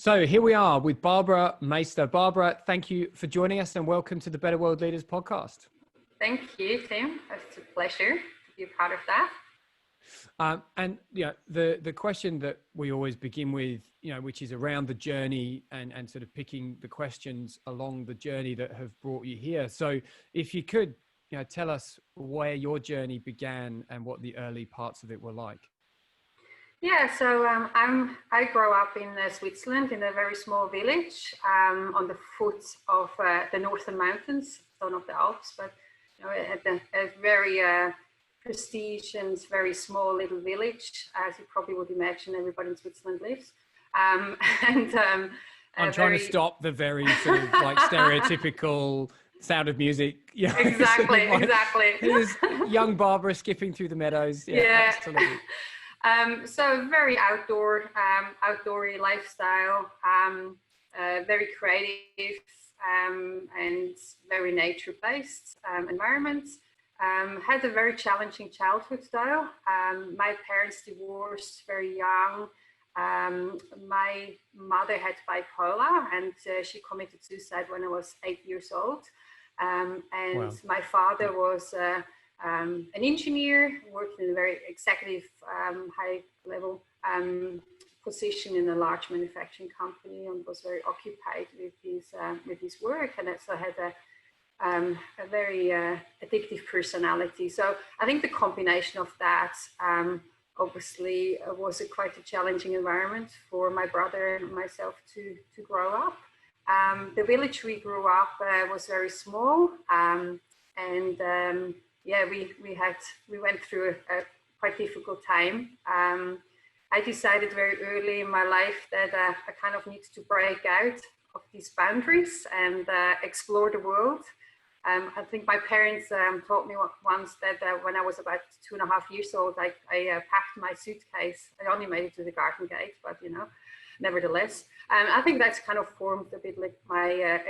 So here we are with Barbara Meister. Barbara, thank you for joining us and welcome to the Better World Leaders podcast. Thank you, Tim. It's a pleasure to be a part of that. And the question that we always begin with, which is around the journey and sort of picking the questions along the journey that have brought you here. So if you could, tell us where your journey began and what the early parts of it were like. Yeah, so I grew up in Switzerland in a very small village on the foot of the Northern Mountains, so not the Alps, but at a very prestige and very small little village, as you probably would imagine everybody in Switzerland lives. I'm trying to stop the very sort of like stereotypical Sound of Music. Yeah, exactly, sort of exactly. Here's young Barbara skipping through the meadows. Yeah. Absolutely. So very outdoory lifestyle, very creative and very nature-based environments. Had a very challenging childhood style. My parents divorced very young. My mother had bipolar and she committed suicide when I was 8 years old. And Wow. My father was an engineer, worked in a very executive, high-level position in a large manufacturing company, and was very occupied with his work, and also had a very addictive personality. So I think the combination of that obviously was quite a challenging environment for my brother and myself to grow up. The village we grew up was very small, we went through a quite difficult time. I decided very early in my life that I kind of needed to break out of these boundaries and explore the world. I think my parents taught me once that when I was about 2.5 years old, I packed my suitcase. I only made it to the garden gate, but nevertheless, I think that's kind of formed a bit like my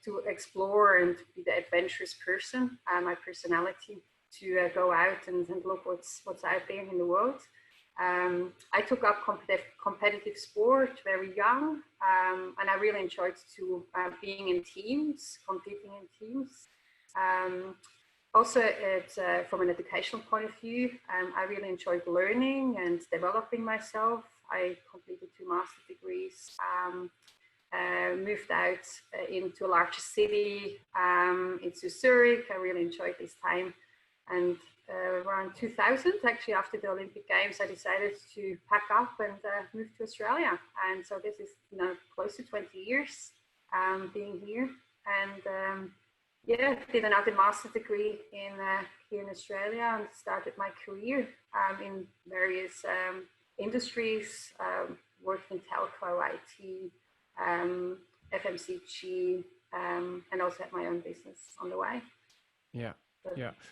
to explore and be the adventurous person, my personality, to go out and look what's out there in the world. I took up competitive sport very young, and I really enjoyed being in teams, competing in teams. Also, from an educational point of view, I really enjoyed learning and developing myself. I completed 2 master's degrees. Moved out into a larger city, into Zurich. I really enjoyed this time. And around 2000, actually after the Olympic Games, I decided to pack up and move to Australia. And so this is close to 20 years being here. And did another master's degree here in Australia and started my career in various industries, worked in telco, IT, FMCG, and also had my own business on the way. Yeah.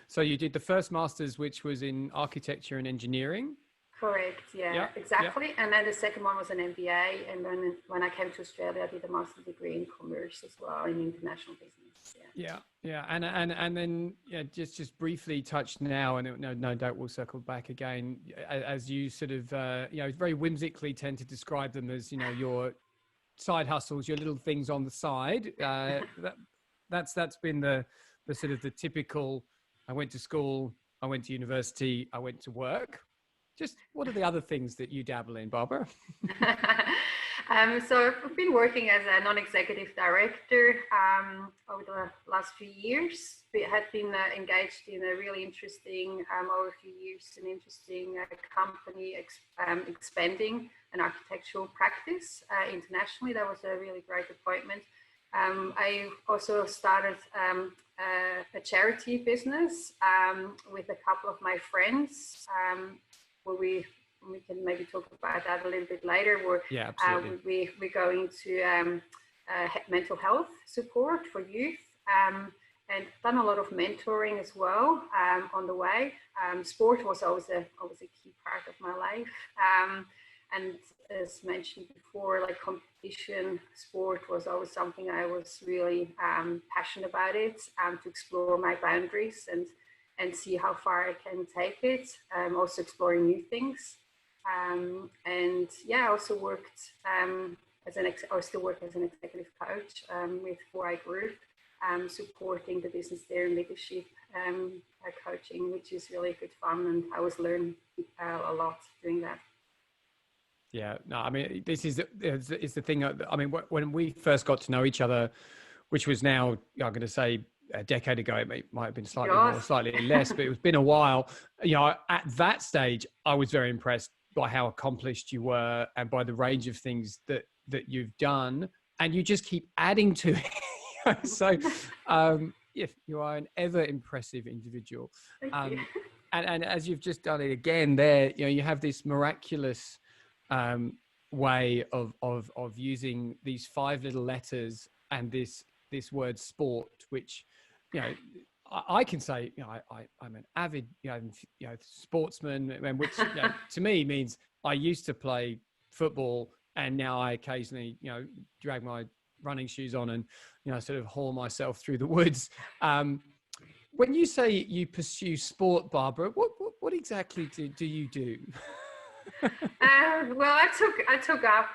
So you did the first master's, which was in architecture and engineering? Correct. Yeah, exactly. Yeah. And then the second one was an MBA. And then when I came to Australia, I did a master's degree in commerce as well, in international business. Yeah. And then just briefly touch now, and no doubt we'll circle back again, as you sort of very whimsically tend to describe them as your side hustles, your little things on the side. That's been the sort of the typical, I went to school, I went to university, I went to work. Just what are the other things that you dabble in, Barbara? So I've been working as a non-executive director over the last few years. We had been engaged in a really interesting, over a few years, an interesting company expanding an architectural practice internationally. That was a really great appointment. I also started a charity business with a couple of my friends, where we can maybe talk about that a little bit later. Absolutely. We're going to mental health support for youth, and done a lot of mentoring as well on the way. Sport was always a key part of my life. And as mentioned before, like competition sport was always something I was really passionate about it, to explore my boundaries and see how far I can take it. Also exploring new things. And yeah, I also worked I still work as an executive coach with 4i Group, supporting the business there in leadership coaching, which is really good fun, and I always learn a lot doing that. Yeah, no, I mean, this is the thing. I mean, when we first got to know each other, which was now, I'm going to say, a decade ago, it might have been slightly more, slightly less, but it's been a while. You know, at that stage, I was very impressed by how accomplished you were and by the range of things that you've done, and you just keep adding to it. So, if you are an ever impressive individual, Thank you. And as you've just done it again, there, you know, you have this miraculous way of using these 5 little letters and this word sport, which, you know, I can say, you know, I'm an avid, you know, sportsman, and which, you know, to me means I used to play football, and now I occasionally, you know, drag my running shoes on and, you know, sort of haul myself through the woods. When you say you pursue sport, Barbara, what exactly do you do? Well, I took up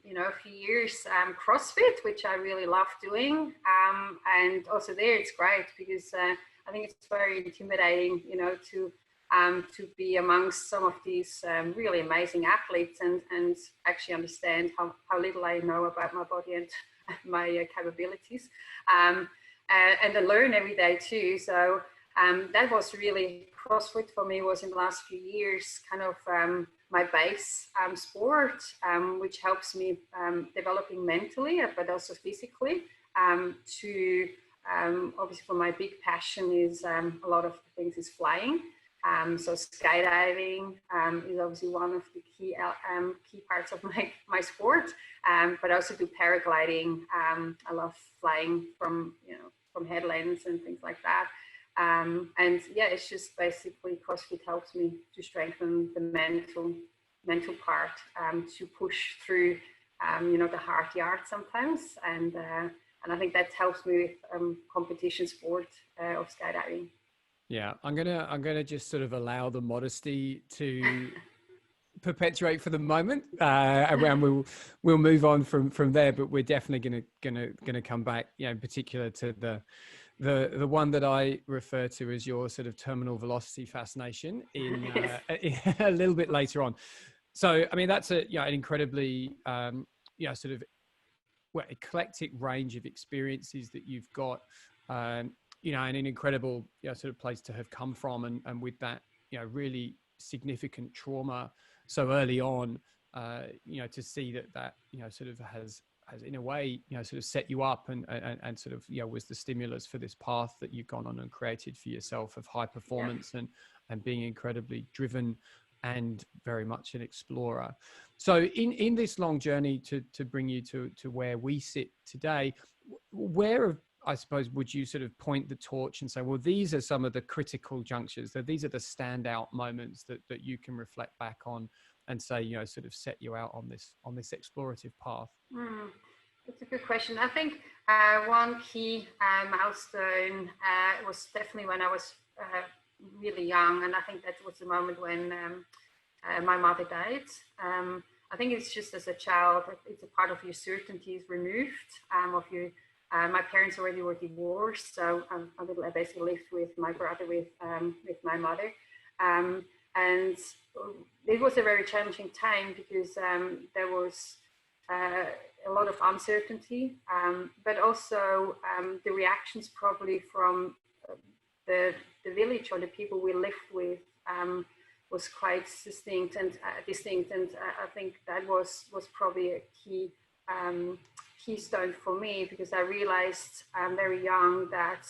you know, a few years CrossFit, which I really love doing, and also there it's great because I think it's very intimidating, you know, to be amongst some of these really amazing athletes and actually understand how little I know about my body and my capabilities, and I learn every day too. So that was really, CrossFit for me was in the last few years kind of my base sport, which helps me developing mentally, but also physically. Obviously, for my big passion is a lot of the things is flying. So skydiving is obviously one of the key parts of my sport. But I also do paragliding. I love flying from headlands and things like that. And yeah, it's just basically CrossFit helps me to strengthen the mental part, to push through, you know, the hard yards sometimes, and I think that helps me with competition sport of skydiving. Yeah, I'm gonna just sort of allow the modesty to perpetuate for the moment, and we'll move on from there. But we're definitely gonna come back, you know, in particular to the one that I refer to as your sort of terminal velocity fascination in a little bit later on. So, I mean, that's an incredibly, you know, sort of eclectic range of experiences that you've got, you know, and an incredible, you know, sort of place to have come from, and with that, you know, really significant trauma so early on, you know, to see that, you know, sort of has in a way, you know, sort of set you up and sort of, you know, was the stimulus for this path that you've gone on and created for yourself of high performance, and being incredibly driven and very much an explorer. So in this long journey to bring you to where we sit today, where, I suppose, would you sort of point the torch and say, well, these are some of the critical junctures, that these are the standout moments that you can reflect back on and say, you know, sort of set you out on this explorative path? That's a good question. I think one key milestone was definitely when I was really young, and I think that was the moment when my mother died. I think it's just as a child, it's a part of your certainty is removed of you. My parents already were divorced, so I basically lived with my brother, with my mother, and it was a very challenging time because there was a lot of uncertainty, but also the reactions probably from the village or the people we lived with was quite distinct, and I think that was probably a keystone for me, because I realized very young that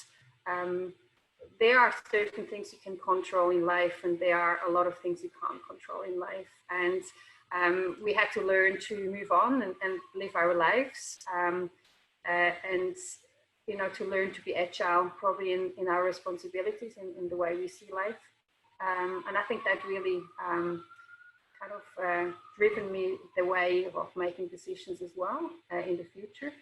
there are certain things you can control in life, and there are a lot of things you can't control in life, and we had to learn to move on and live our lives, and you know, to learn to be agile probably in our responsibilities in the way we see life, and I think that really kind of driven me the way of making decisions as well in the future,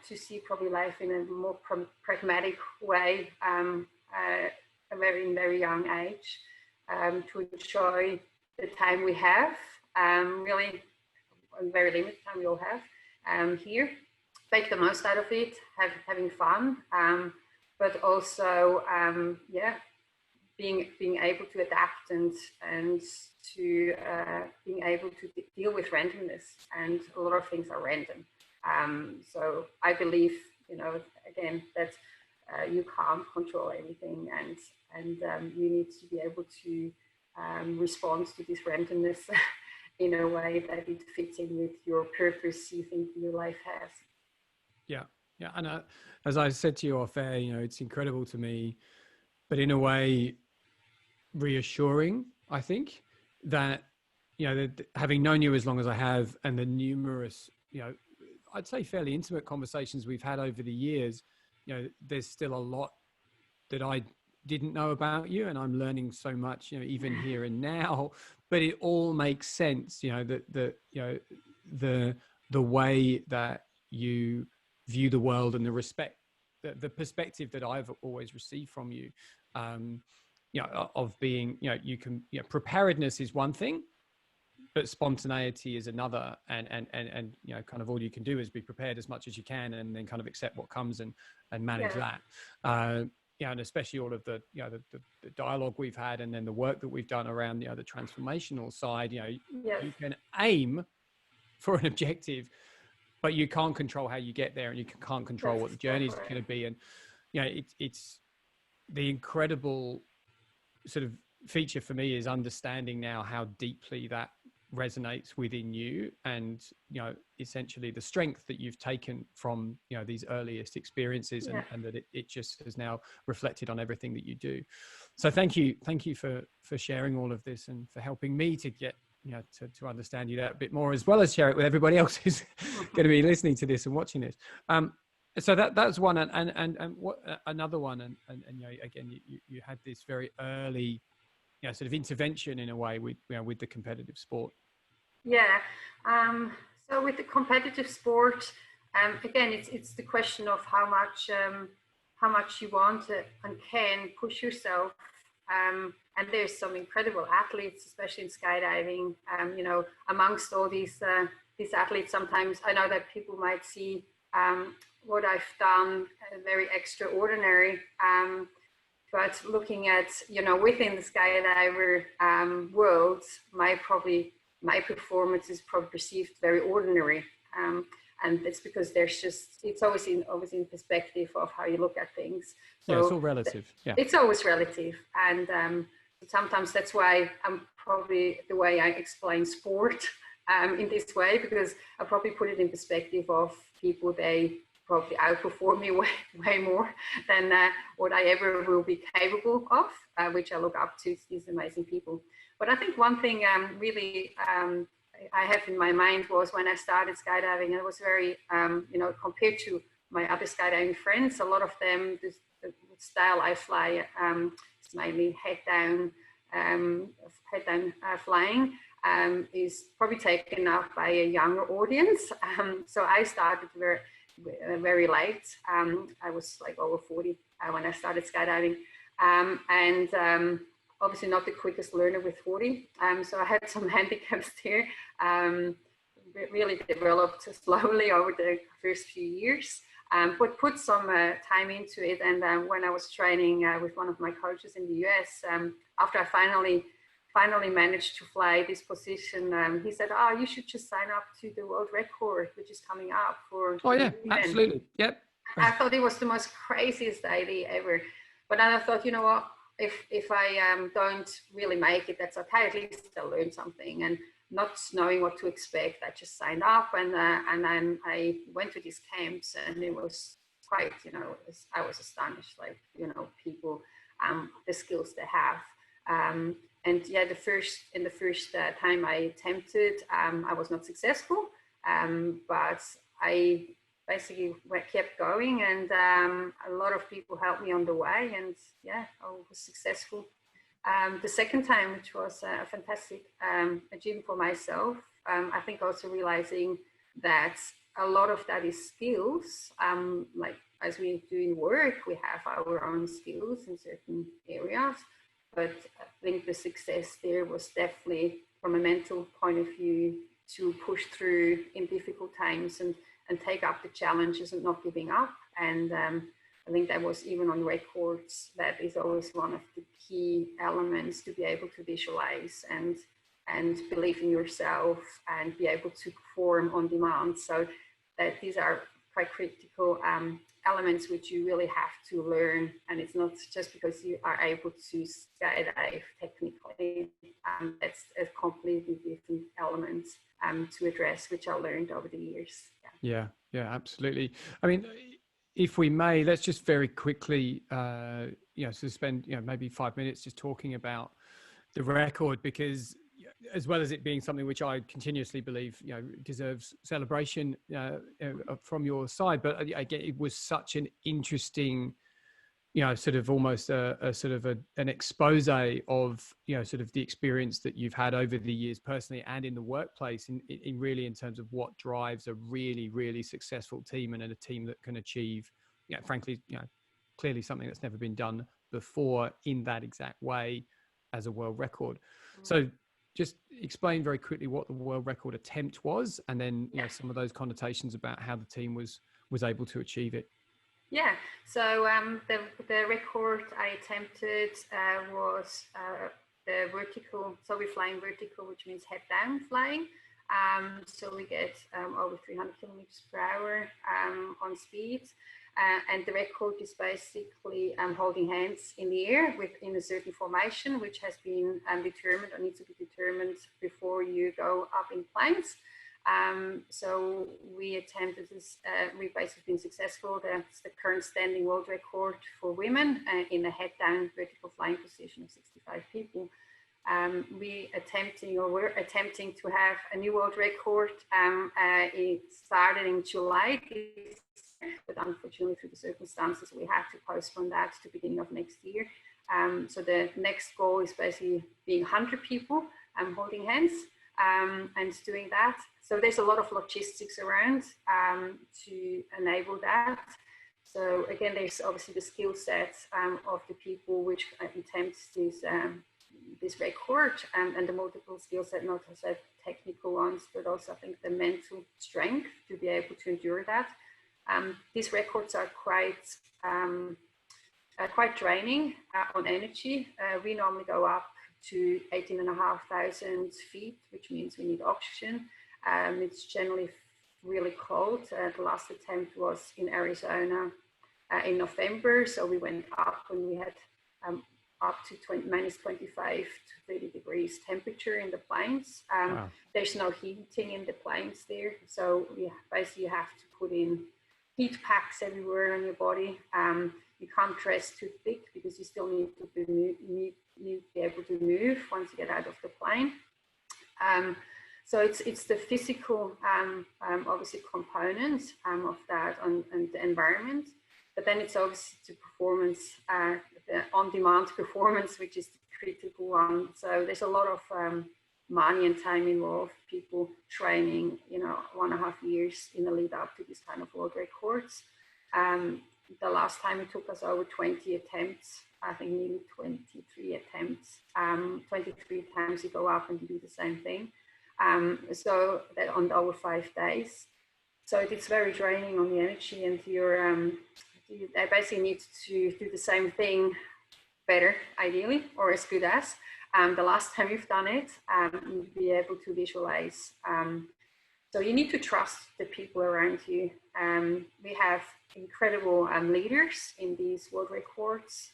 to see probably life in a more pragmatic way, a very young age, to enjoy the time we have, really a very limited time we all have here. Make the most out of it, having fun, but also, being able to adapt and to being able to deal with randomness. And a lot of things are random. So I believe, again, that you can't control everything, and you need to be able to respond to this randomness in a way that it fits in with your purpose you think your life has. Yeah. And as I said to you off air, it's incredible to me, but in a way reassuring, I think, that, having known you as long as I have, and the numerous, I'd say fairly intimate conversations we've had over the years, there's still a lot that I didn't know about you, and I'm learning so much, even here and now, but it all makes sense, the way that you view the world, and the perspective that I've always received from you, of being, preparedness is one thing, but spontaneity is another, and kind of all you can do is be prepared as much as you can, and then kind of accept what comes and manage that. And especially all of the dialogue we've had, and then the work that we've done around, the transformational side, you can aim for an objective, but you can't control how you get there, and you can't control what the journey is going to be. And, it's the incredible sort of feature for me is understanding now how deeply that resonates within you, and essentially the strength that you've taken from these earliest experiences, and that it just has now reflected on everything that you do. So thank you for sharing all of this, and for helping me to get to understand you that a bit more, as well as share it with everybody else who's going to be listening to this and watching this. So that's one, and what another one, and again, you had this very early sort of intervention in a way with the competitive sport. So with the competitive sport, again, it's the question of how much you want and can push yourself. And there's some incredible athletes, especially in skydiving. Amongst all these athletes, sometimes I know that people might see what I've done very extraordinary. But looking at, within the skydiver world, my performance is probably perceived very ordinary. And it's because it's always in perspective of how you look at things. So it's all relative. It's always relative. And sometimes that's why I'm probably the way I explain sport in this way, because I probably put it in perspective of people. They probably outperform me way more than what I ever will be capable of, which I look up to these amazing people. But I think one thing really I have in my mind was when I started skydiving, it was very, compared to my other skydiving friends, a lot of them, the style I fly is mainly head down flying, is probably taken up by a younger audience. So I started very late. I was like over 40 when I started skydiving, and obviously not the quickest learner with 40. So I had some handicaps there. Really developed slowly over the first few years, but put some time into it. And when I was training with one of my coaches in the US, after I finally managed to fly this position, he said, "Oh, you should just sign up to the world record, which is coming up for." Oh yeah, absolutely. Yep. I thought it was the most craziest idea ever, but then I thought, you know what? If I don't really make it, that's okay. At least I'll learn something. And not knowing what to expect, I just signed up, and then I went to these camps, and it was quite, I was astonished, like, people, the skills they have. And yeah, the first time I attempted, I was not successful, but I basically kept going, and a lot of people helped me on the way, and yeah, I was successful. The second time, which was a fantastic achievement for myself, I think also realizing that a lot of that is skills. Like as we do in work, we have our own skills in certain areas, but I think the success there was definitely from a mental point of view to push through in difficult times and take up the challenges and not giving up. And I think that was even on records, that is always one of the key elements, to be able to visualize and believe in yourself and be able to perform on demand. So that these are quite critical elements which you really have to learn. And it's not just because you are able to skydive technically, that's a completely different element to address, which I learned over the years. Yeah, absolutely. I mean, if we may, let's just very quickly, spend, maybe 5 minutes just talking about the record, because as well as it being something which I continuously believe, deserves celebration from your side, but again, it was such an interesting, sort of almost an expose of, sort of the experience that you've had over the years personally and in the workplace, in really in terms of what drives a really, really successful team, and a team that can achieve, frankly, clearly something that's never been done before in that exact way as a world record. So just explain very quickly what the world record attempt was, and then some of those connotations about how the team was able to achieve it. Yeah, so the record I attempted was the vertical. So we're flying vertical, which means head down flying. So we get over 300 kilometers per hour on speed. And the record is basically holding hands in the air within a certain formation, which has been determined or needs to be determined before you go up in planes. So we attempted this, we've basically been successful. That's the current standing world record for women in a head down vertical flying position of 65 people. We're attempting to have a new world record. It started in July, but unfortunately through the circumstances we have to postpone that to beginning of next year. So the next goal is basically being 100 people holding hands and doing that. So there's a lot of logistics around to enable that. So again, there's obviously the skill sets of the people which attempt this record, and the multiple skill set, not just technical ones, but also I think the mental strength to be able to endure that. These records are quite draining on energy. We normally go up to 18,500 feet, which means we need oxygen. It's generally really cold. The last attempt was in Arizona in November, so we went up and we had up to minus 25 to 30 degrees temperature in the planes. Wow. There's no heating in the planes there, so you basically have to put in heat packs everywhere on your body. You can't dress too thick because you still need to be able to move once you get out of the plane. So it's the physical, obviously, component of that and the environment. But then it's obviously the performance, the on-demand performance, which is the critical one. So there's a lot of money and time involved, people training, 1.5 years in the lead up to this kind of world records. The last time it took us over 20 attempts, I think nearly 23 attempts. 23 times you go up and you do the same thing. So that on over 5 days. So it's very draining on the energy, and you basically need to do the same thing better, ideally, or as good as. The last time you've done it, you'll be able to visualize. So you need to trust the people around you. We have incredible leaders in these world records,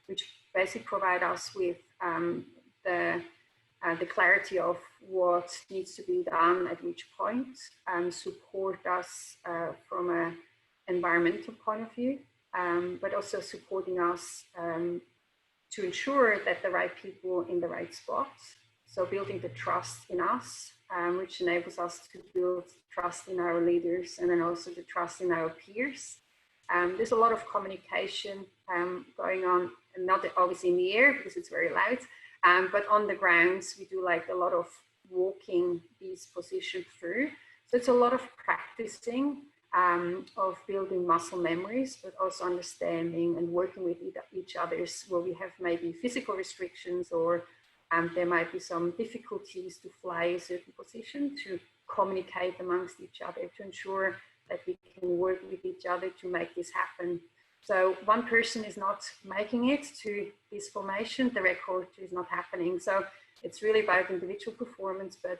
which basically provide us with the clarity of what needs to be done at which point, support us from an environmental point of view, but also supporting us to ensure that the right people in the right spots. So building the trust in us, which enables us to build trust in our leaders, and then also the trust in our peers. There's a lot of communication going on, and not obviously in the air because it's very loud, but on the grounds we do like a lot of walking these positions through. So it's a lot of practicing of building muscle memories, but also understanding and working with each other's where we have maybe physical restrictions or there might be some difficulties to fly a certain position, to communicate amongst each other, to ensure that we can work with each other to make this happen. So one person is not making it to this formation, the record is not happening. So it's really about individual performance, but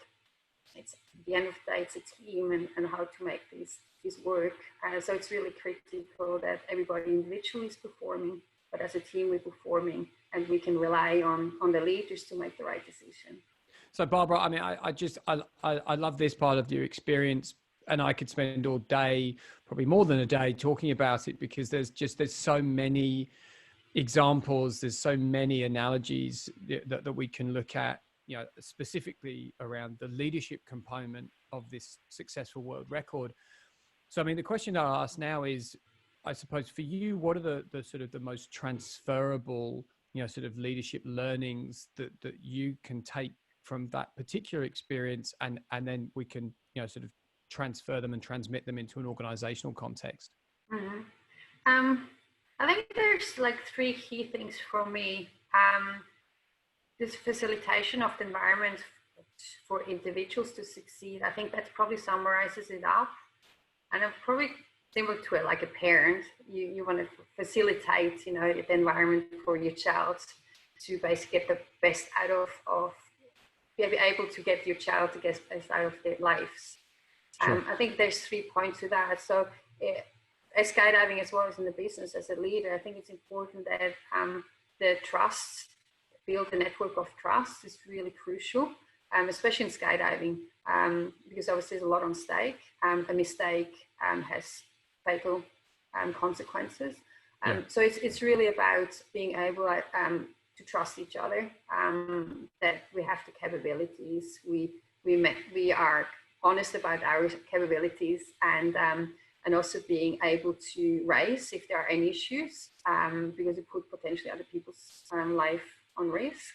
it's at the end of the day, it's a team and how to make this work. So it's really critical that everybody individually is performing, but as a team we're performing, and we can rely on the leaders to make the right decision. So Barbara, I mean, I love this part of your experience, and I could spend all day, probably more than a day, talking about it, because there's so many examples, there's so many analogies that we can look at, you know, specifically around the leadership component of this successful world record. So, I mean, the question I'll ask now is, I suppose for you, what are the sort of the most transferable, you know, sort of leadership learnings that you can take from that particular experience, and then we can, you know, sort of transfer them and transmit them into an organizational context? Mm-hmm. I think there's like three key things for me. This facilitation of the environment for individuals to succeed. I think that probably summarizes it up. And I'm probably similar to it, like a parent, you want to facilitate, you know, the environment for your child to basically get the best out of be able to get your child to get the best out of their lives. Sure. I think there's 3 points to that. So as skydiving as well as in the business as a leader, I think it's important that the trust, build a network of trust is really crucial, especially in skydiving, because obviously there's a lot on stake. A mistake has fatal consequences. So it's really about being able to trust each other, that we have the capabilities, we are honest about our capabilities, and also being able to raise if there are any issues, because it put potentially other people's life on risk.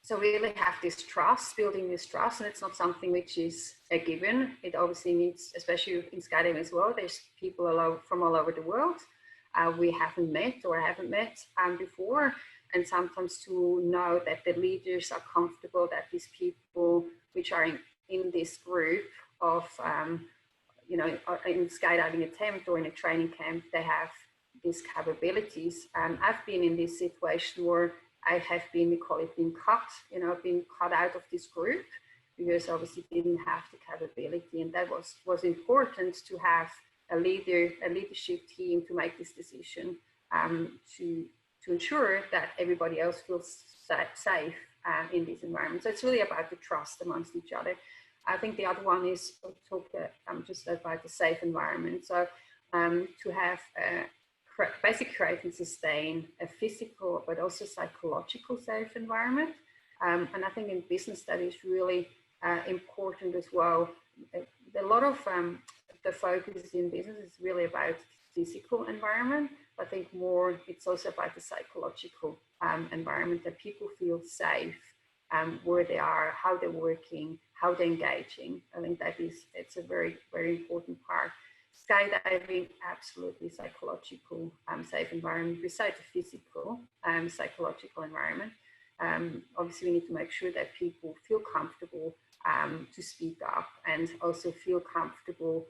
So we really have this trust, building this trust, and it's not something which is a given. It obviously needs, especially in skydiving as well, there's people from all over the world we haven't met before. And sometimes to know that the leaders are comfortable, that these people which are in this group of, you know, in skydiving attempt or in a training camp, they have these capabilities. I've been in this situation where I have been, we call it being cut, you know, being cut out of this group because obviously didn't have the capability. And that was important to have a leadership team to make this decision, to ensure that everybody else feels safe in this environment. So it's really about the trust amongst each other. I think the other one is just about the safe environment. So to have basically create and sustain a physical but also psychological safe environment. And I think in business that is really important as well. A lot of the focus in business is really about physical environment. I think more it's also about the psychological environment, that people feel safe where they are, how they're working, how they're engaging. I think it's a very, very important part. Skydiving, absolutely psychological safe environment besides the physical psychological environment. Obviously we need to make sure that people feel comfortable to speak up, and also feel comfortable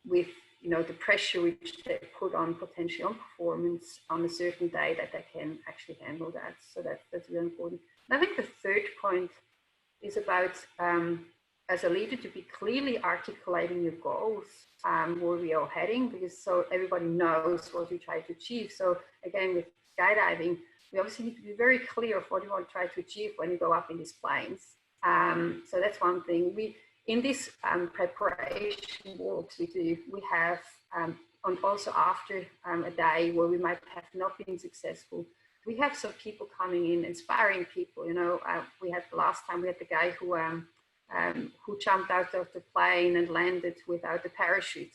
with, you know, the pressure which they put on potentially on performance on a certain day, that they can actually handle that. So that's really important. And I think the third point is about as a leader to be clearly articulating your goals, where we are heading, because so everybody knows what you try to achieve. So again, with skydiving, we obviously need to be very clear of what you want to try to achieve when you go up in these planes. So that's one thing. In this preparation walks we have, and also after a day where we might have not been successful, we have some people coming in, inspiring people. You know, we had the last time we had the guy who jumped out of the plane and landed without a parachute.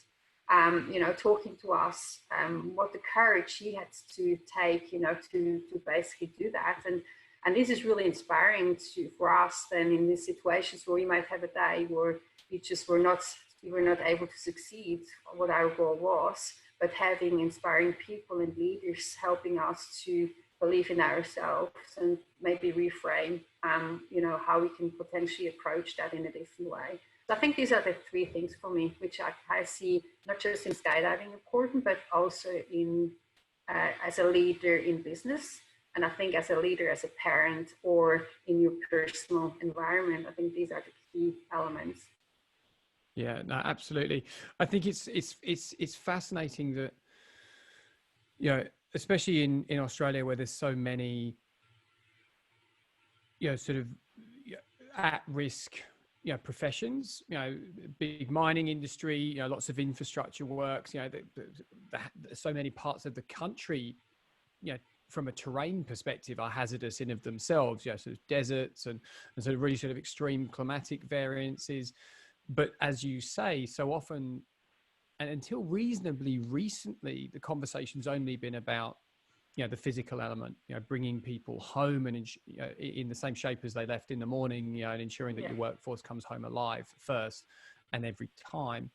You know, talking to us, what the courage he had to take, you know, to basically do that. And this is really inspiring for us then in these situations where we might have a day where we were not able to succeed what our goal was, but having inspiring people and leaders helping us to believe in ourselves and maybe reframe, you know, how we can potentially approach that in a different way. So I think these are the three things for me, which I see not just in skydiving important, but also in as a leader in business. And I think as a leader, as a parent, or in your personal environment, I think these are the key elements. Yeah, no, absolutely. I think it's fascinating that, you know, especially in Australia, where there's so many, you know, sort of at risk, you know, professions, you know, big mining industry, you know, lots of infrastructure works, you know, so many parts of the country, you know, from a terrain perspective are hazardous in of themselves, you know, sort of deserts and sort of really sort of extreme climatic variances. But as you say, so often, and until reasonably recently, the conversation's only been about, you know, the physical element, you know, bringing people home and you know, in the same shape as they left in the morning, you know, and ensuring that your workforce comes home alive first and every time.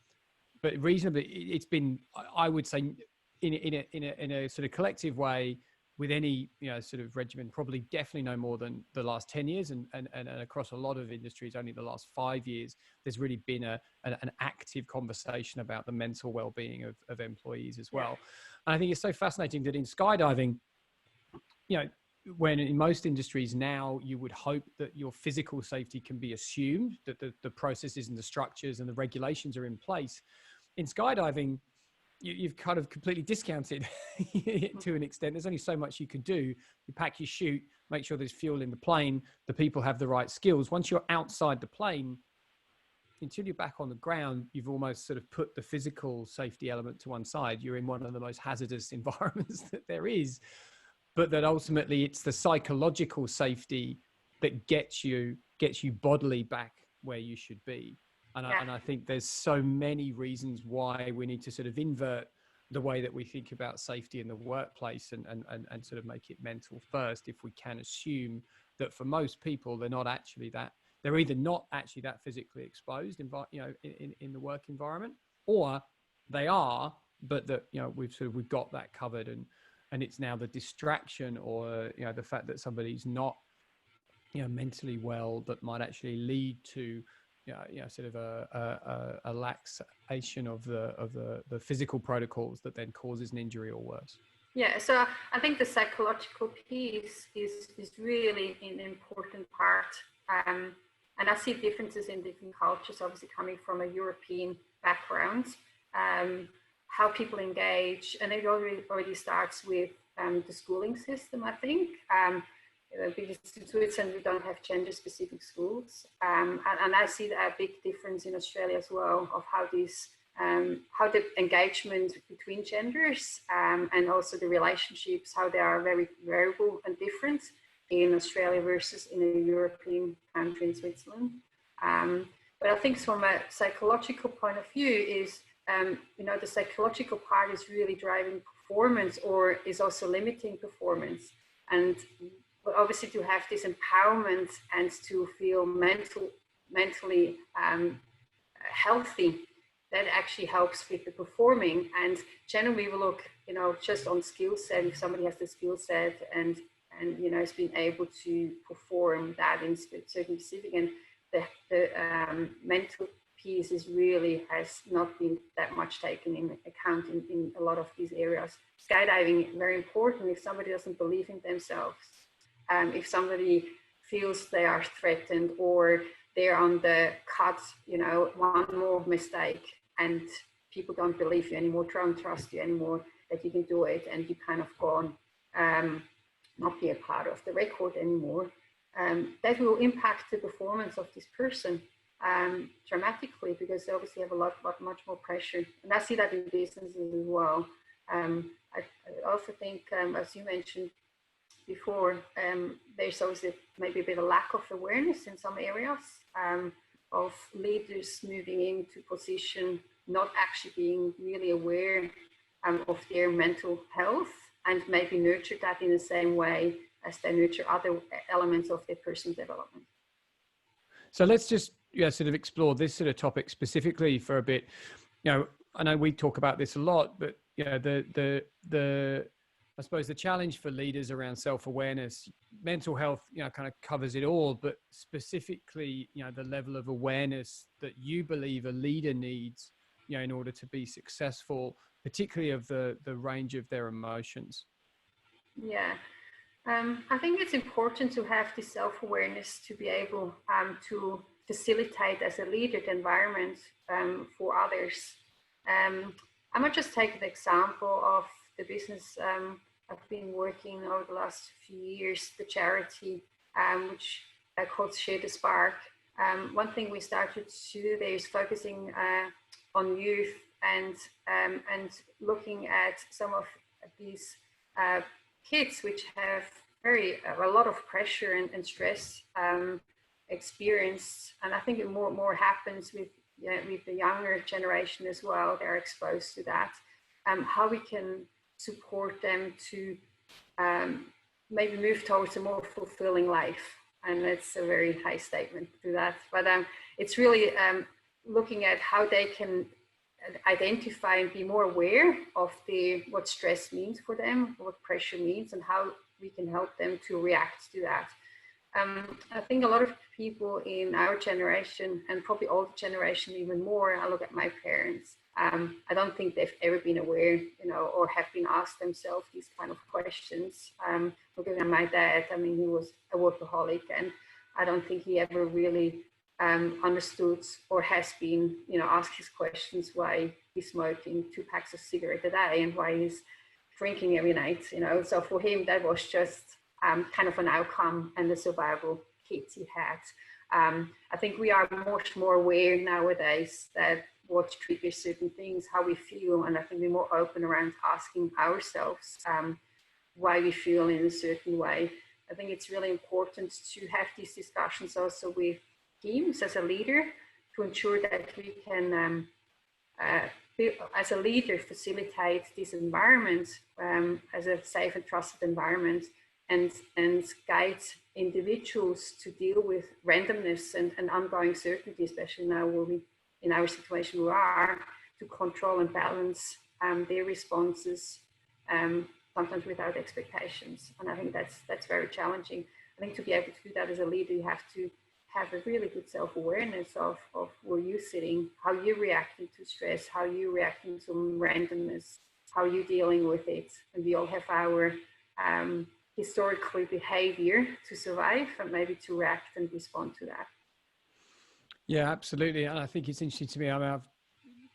But reasonably, it's been, I would say, in a sort of collective way, with any, you know, sort of regimen, probably definitely no more than the last 10 years, and across a lot of industries, only the last 5 years, there's really been an active conversation about the mental well-being of employees as well. And I think it's so fascinating that in skydiving, you know, when in most industries now, you would hope that your physical safety can be assumed, that the processes and the structures and the regulations are in place. In skydiving, you've kind of completely discounted to an extent. There's only so much you can do. You pack your chute, make sure there's fuel in the plane, the people have the right skills. Once you're outside the plane, until you're back on the ground, you've almost sort of put the physical safety element to one side. You're in one of the most hazardous environments that there is, but that ultimately it's the psychological safety that gets you bodily back where you should be. And I think there's so many reasons why we need to sort of invert the way that we think about safety in the workplace and sort of make it mental first, if we can assume that for most people, they're either not actually that physically exposed in the work environment, or they are, but that, you know, we've got that covered, and it's now the distraction or, you know, the fact that somebody's not, you know, mentally well, that might actually lead to, you know, sort of a laxation of the physical protocols that then causes an injury or worse. Yeah, so I think the psychological piece is really an important part. And I see differences in different cultures, obviously coming from a European background, how people engage, and it already starts with the schooling system, I think. Because in Switzerland, we don't have gender-specific schools, and I see that a big difference in Australia as well, of how the engagement between genders and also the relationships, how they are very variable and different in Australia versus in a European country, in Switzerland. But I think from a psychological point of view is, you know, the psychological part is really driving performance, or is also limiting performance. And obviously to have this empowerment and to feel mentally healthy, that actually helps with the performing. And generally we look, you know, just on skill set. If somebody has the skill set and you know, has been able to perform that in certain specific, and the mental piece has not been that much taken in account in a lot of these areas. Skydiving, very important. If somebody doesn't believe in themselves, if somebody feels they are threatened, or they're on the cut, you know, one more mistake and people don't believe you anymore, don't trust you anymore, that you can do it, and you kind of gone, not be a part of the record anymore, that will impact the performance of this person dramatically, because they obviously have much more pressure. And I see that in businesses as well. I also think, as you mentioned before, there's also maybe a bit of lack of awareness in some areas, of leaders moving into position, not actually being really aware of their mental health, and maybe nurture that in the same way as they nurture other elements of their personal development. So let's just sort of explore this sort of topic specifically for a bit. You know, I know we talk about this a lot, but you know, the I suppose the challenge for leaders around self-awareness, mental health, kind of covers it all, but specifically, the level of awareness that you believe a leader needs, in order to be successful, particularly of the range of their emotions. Yeah. I think it's important to have the self-awareness to be able to facilitate as a leader the environment for others. I might just take an example of the business I've been working over the last few years, the charity, which I called Share the Spark. One thing we started to do there is focusing on youth and looking at some of these kids which have a lot of pressure and stress experienced, and I think it more happens with the younger generation as well. They're exposed to that. How we can support them to maybe move towards a more fulfilling life, and that's a very high statement to do that. But it's really looking at how they can identify and be more aware of what stress means for them, what pressure means, and how we can help them to react to that. I think a lot of people in our generation, and probably older generation even more, I look at my parents, I don't think they've ever been aware, or have been asked themselves these kind of questions. Looking at my dad, I mean, he was a workaholic, and I don't think he ever really understood or has been, asked his questions why he's smoking 2 packs of cigarette a day and why he's drinking every night, So for him, that was just kind of an outcome and the survival kit he had. I think we are much more aware nowadays that what triggers certain things, how we feel, and I think we're more open around asking ourselves why we feel in a certain way. I think it's really important to have these discussions also with teams as a leader to ensure that we can, as a leader, facilitate this environment as a safe and trusted environment, and guide individuals to deal with randomness and ongoing certainty, especially now where we, in our situation we are, to control and balance their responses, sometimes without expectations. And I think that's very challenging. I think to be able to do that as a leader, you have to have a really good self-awareness of where you're sitting, how you're reacting to stress, how you're reacting to randomness, how you're dealing with it. And we all have our historical behavior to survive and maybe to react and respond to that. Yeah, absolutely. And I think it's interesting to me. I mean, I've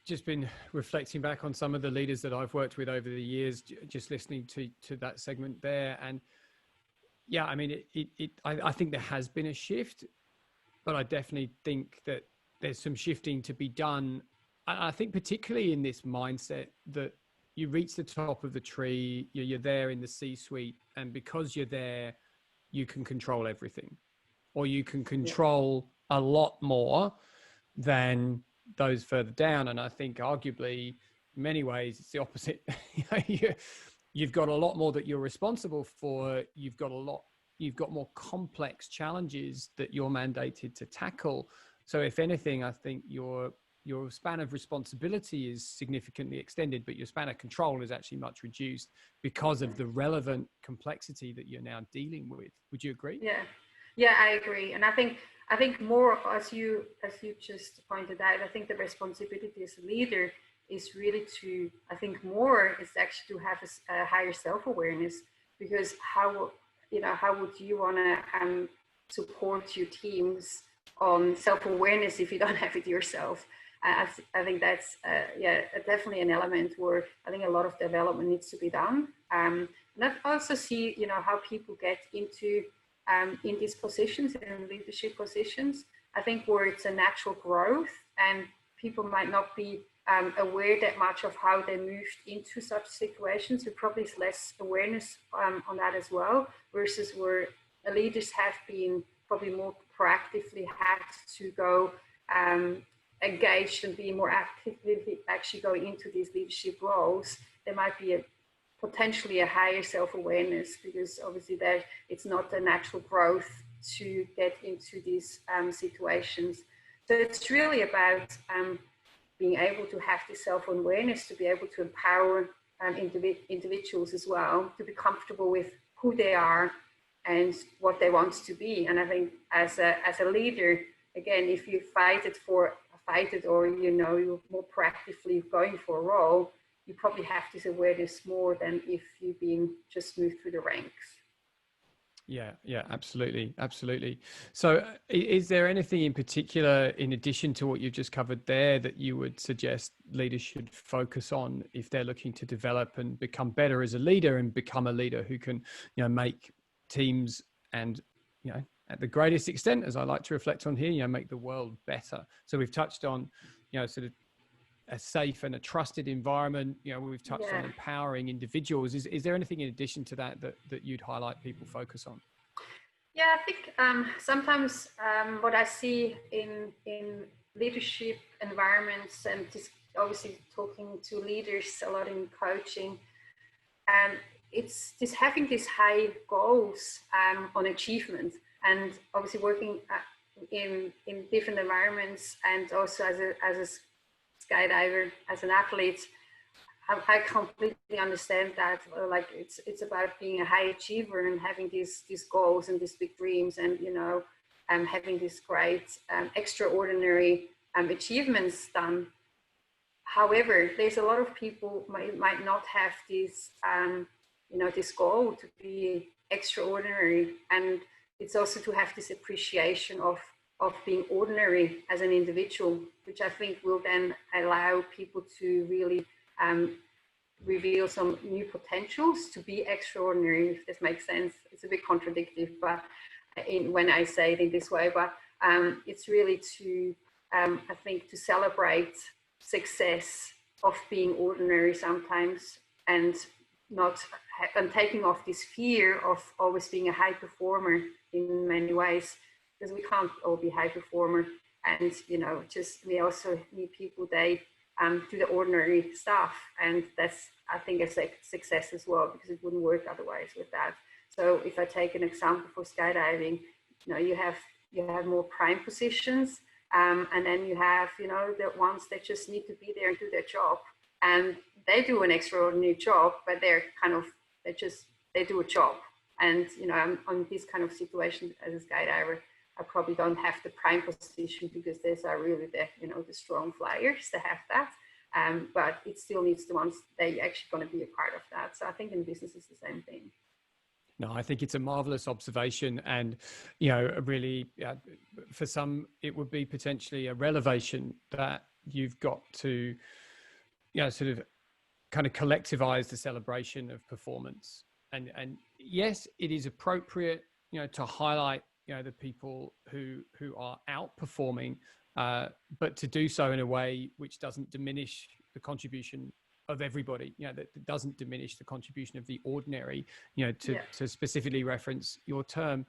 just been reflecting back on some of the leaders that I've worked with over the years, just listening to that segment there. And yeah, I mean, I think there has been a shift, but I definitely think that there's some shifting to be done. I think particularly in this mindset that you reach the top of the tree, you're there in the C-suite, and because you're there, you can control everything, or you can control a lot more than those further down. And I think arguably in many ways it's the opposite. You've got a lot more that you're responsible for. You've got more complex challenges that you're mandated to tackle. So if anything, I think your span of responsibility is significantly extended, but your span of control is actually much reduced because of the relevant complexity that you're now dealing with. Would you agree? Yeah, I agree. And I think more, as you just pointed out, I think the responsibility as a leader is really to, I think more is actually to have a higher self-awareness, because how would you want to support your teams on self-awareness if you don't have it yourself? I think that's definitely an element where I think a lot of development needs to be done. And I also see how people get into in these positions, in leadership positions. I think where it's a natural growth and people might not be aware that much of how they moved into such situations. There probably is less awareness on that as well, versus where leaders have been probably more proactively had to go engaged and be more actively actually going into these leadership roles. There might be potentially a higher self-awareness, because obviously that it's not a natural growth to get into these situations. So it's really about being able to have this self-awareness to be able to empower individuals as well to be comfortable with who they are and what they want to be. And I think as a leader, again, if you fight it or you're more proactively going for a role, you probably have to wear this more than if you're being just moved through the ranks. Yeah, absolutely. So is there anything in particular, in addition to what you've just covered there, that you would suggest leaders should focus on if they're looking to develop and become better as a leader and become a leader who can, make teams and, at the greatest extent, as I like to reflect on here, make the world better? So we've touched on, sort of a safe and a trusted environment. We've touched on empowering individuals. Is there anything in addition to that you'd highlight people focus on? Yeah, I think sometimes what I see in leadership environments, and just obviously talking to leaders a lot in coaching, it's just having these high goals on achievement, and obviously working in different environments, and also as a skydiver, as an athlete, I completely understand that. Like it's about being a high achiever and having these goals and these big dreams, and having these great extraordinary achievements done. However, there's a lot of people might not have this this goal to be extraordinary, and it's also to have this appreciation of being ordinary as an individual, which I think will then allow people to really reveal some new potentials to be extraordinary, if this makes sense. It's a bit contradictory, but when I say it in this way, but it's really to, I think, to celebrate success of being ordinary sometimes, and taking off this fear of always being a high performer in many ways, because we can't all be high performer. And we also need people, they do the ordinary stuff, and that's, I think, a success as well, because it wouldn't work otherwise with that. So if I take an example for skydiving, you have more prime positions, and then you have the ones that just need to be there and do their job, and they do an extraordinary job, but they do a job. And I'm on this kind of situation as a skydiver, I probably don't have the prime position, because these are really the strong flyers that have that. But it still needs the ones that are actually going to be a part of that. So I think in business it's the same thing. No, I think it's a marvelous observation, and really, for some it would be potentially a revelation that you've got to, sort of kind of collectivize the celebration of performance. And yes, it is appropriate, to highlight the people who are outperforming, but to do so in a way which doesn't diminish the contribution of everybody, that doesn't diminish the contribution of the ordinary, to specifically reference your term,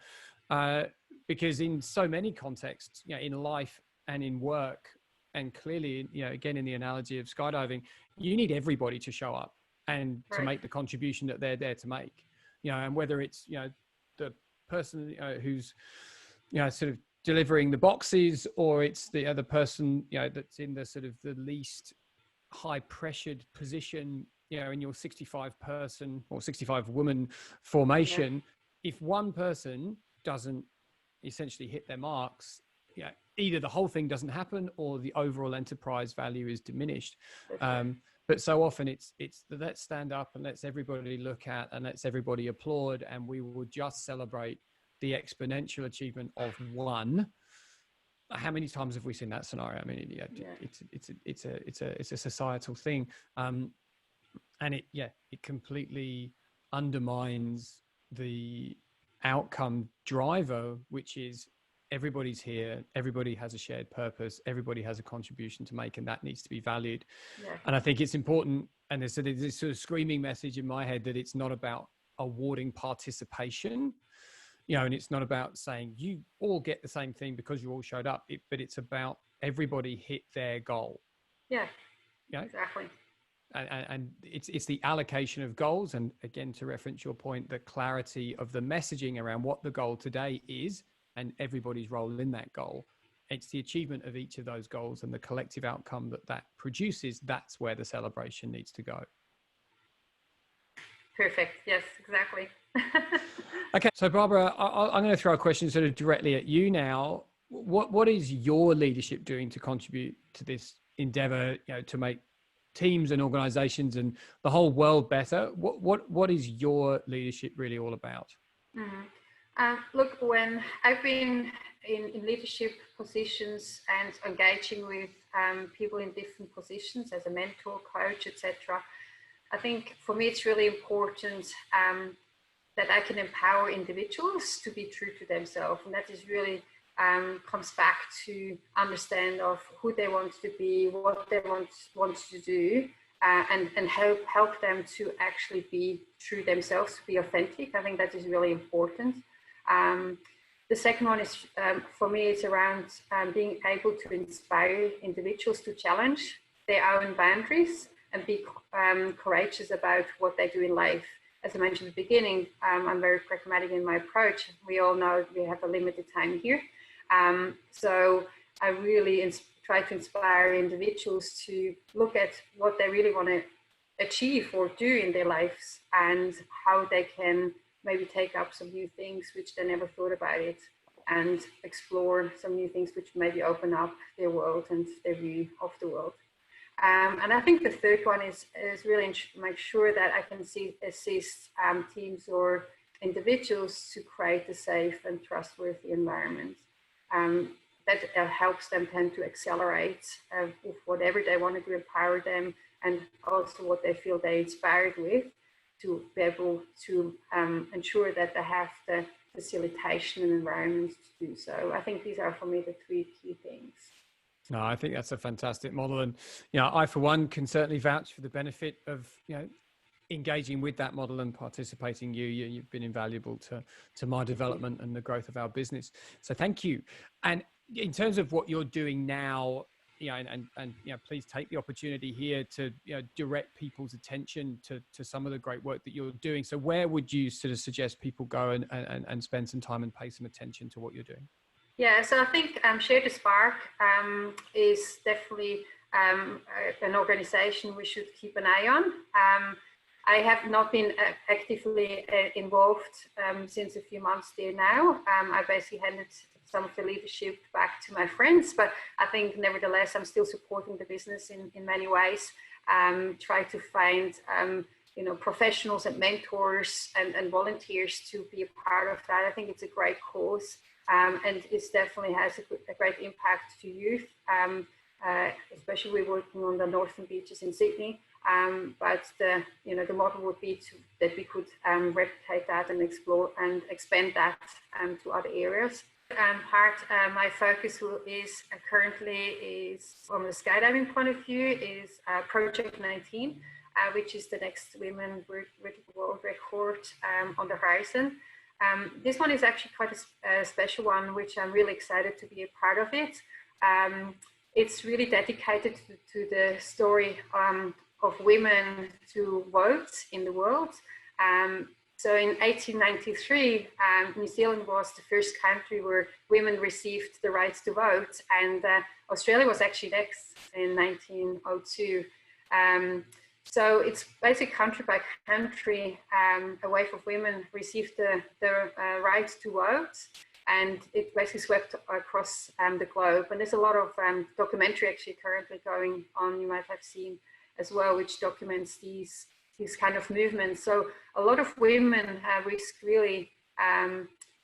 because in so many contexts, in life and in work, and clearly, again, in the analogy of skydiving, you need everybody to show up and to make the contribution that they're there to make, and whether it's, the person who's sort of delivering the boxes, or it's the other person that's in the sort of the least high pressured position in your 65 person or 65 woman formation. If one person doesn't essentially hit their marks, either the whole thing doesn't happen or the overall enterprise value is diminished. But so often it's let's stand up and let's everybody look at and let's everybody applaud, and we will just celebrate the exponential achievement of one. How many times have we seen that scenario? I mean, it's a societal thing, and it completely undermines the outcome driver, which is everybody's here, everybody has a shared purpose, everybody has a contribution to make, and that needs to be valued. And I think it's important, and there's this sort of screaming message in my head that it's not about awarding participation, and it's not about saying you all get the same thing because you all showed up, but it's about everybody hit their goal. Exactly. And it's the allocation of goals, and again, to reference your point, the clarity of the messaging around what the goal today is and everybody's role in that goal. It's the achievement of each of those goals and the collective outcome that produces. That's where the celebration needs to go. Perfect. Yes, exactly. Okay, so Barbara, I'm going to throw a question sort of directly at you now. What is your leadership doing to contribute to this endeavor, to make teams and organizations and the whole world better? What is your leadership really all about? Look, when I've been in leadership positions and engaging with people in different positions as a mentor, coach, etc., I think for me it's really important that I can empower individuals to be true to themselves, and that is really comes back to understand of who they want to be, what they want to do, and help them to actually be true themselves, to be authentic. I think that is really important. The second one is, for me, it's around being able to inspire individuals to challenge their own boundaries and be courageous about what they do in life. As I mentioned at the beginning, I'm very pragmatic in my approach. We all know we have a limited time here. So I really try to inspire individuals to look at what they really want to achieve or do in their lives and how they can maybe take up some new things which they never thought about it, and explore some new things which maybe open up their world and their view of the world. And I think the third one is really make sure that I can assist teams or individuals to create a safe and trustworthy environment that helps them tend to accelerate with whatever they want to do, empower them, and also what they feel they're inspired with, to be able to ensure that they have the facilitation and environment to do so. I think these are for me the three key things. No, I think that's a fantastic model. And, I, for one, can certainly vouch for the benefit of, engaging with that model and participating. You've been invaluable to my development and the growth of our business. So thank you. And in terms of what you're doing now, and please take the opportunity here to, direct people's attention to some of the great work that you're doing. So where would you sort of suggest people go and spend some time and pay some attention to what you're doing? Yeah, so I think Share the Spark is definitely an organization we should keep an eye on. I have not been actively involved since a few months there now. I basically handed some of the leadership back to my friends, but I think nevertheless I'm still supporting the business in many ways. Try to find professionals and mentors and volunteers to be a part of that. I think it's a great cause. And it definitely has a great impact to youth, especially we're working on the northern beaches in Sydney. But the model would be that we could replicate that and explore and expand that to other areas. My focus is currently from the skydiving point of view is Project 19, which is the next women world record on the horizon. This one is actually quite a special one, which I'm really excited to be a part of it. It's really dedicated to the story of women to vote in the world. So in 1893, New Zealand was the first country where women received the rights to vote, and Australia was actually next in 1902. So it's basically country by country, a wave of women received the right to vote, and it basically swept across the globe. And there's a lot of documentary actually currently going on, you might have seen as well, which documents these kind of movements. So a lot of women risk really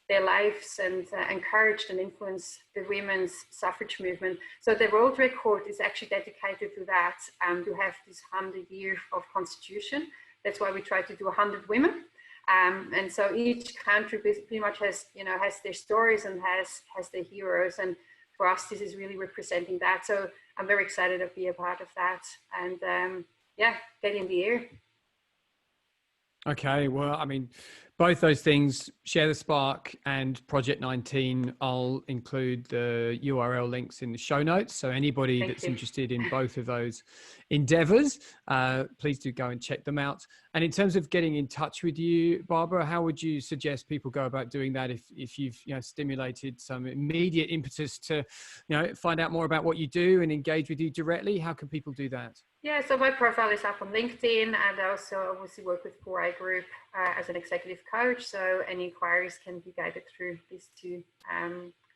their lives and encouraged and influenced the women's suffrage movement. So the world record is actually dedicated to that, to have this 100 years of constitution. That's why we try to do 100 women. And so each country pretty much has their stories and has their heroes. And for us, this is really representing that. So I'm very excited to be a part of that and get in the air. Okay, well, I mean, both those things, Share the Spark and Project 19. I'll include the URL links in the show notes. So anybody that's interested in both of those endeavors, please do go and check them out. And in terms of getting in touch with you, Barbara, how would you suggest people go about doing that if you've stimulated some immediate impetus to find out more about what you do and engage with you directly? How can people do that? Yeah, so my profile is up on LinkedIn, and I also obviously work with 4i Group as an executive coach. So any inquiries can be guided through these two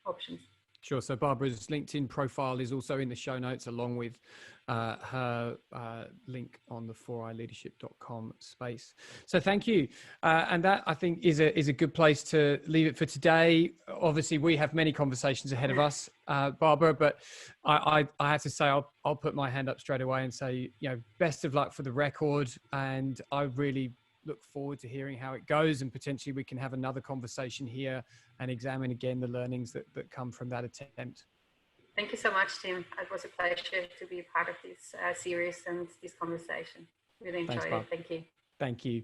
options. Sure. So Barbara's LinkedIn profile is also in the show notes, along with her link on the 4ileadership.com space. So thank you. And that, I think, is a good place to leave it for today. Obviously, we have many conversations ahead of us, Barbara, but I have to say, I'll put my hand up straight away and say, best of luck for the record. And I really look forward to hearing how it goes, and potentially we can have another conversation here and examine again the learnings that come from that attempt. Thank you so much, Tim. It was a pleasure to be part of this series and this conversation. Really enjoyed it. Thank you. Thank you.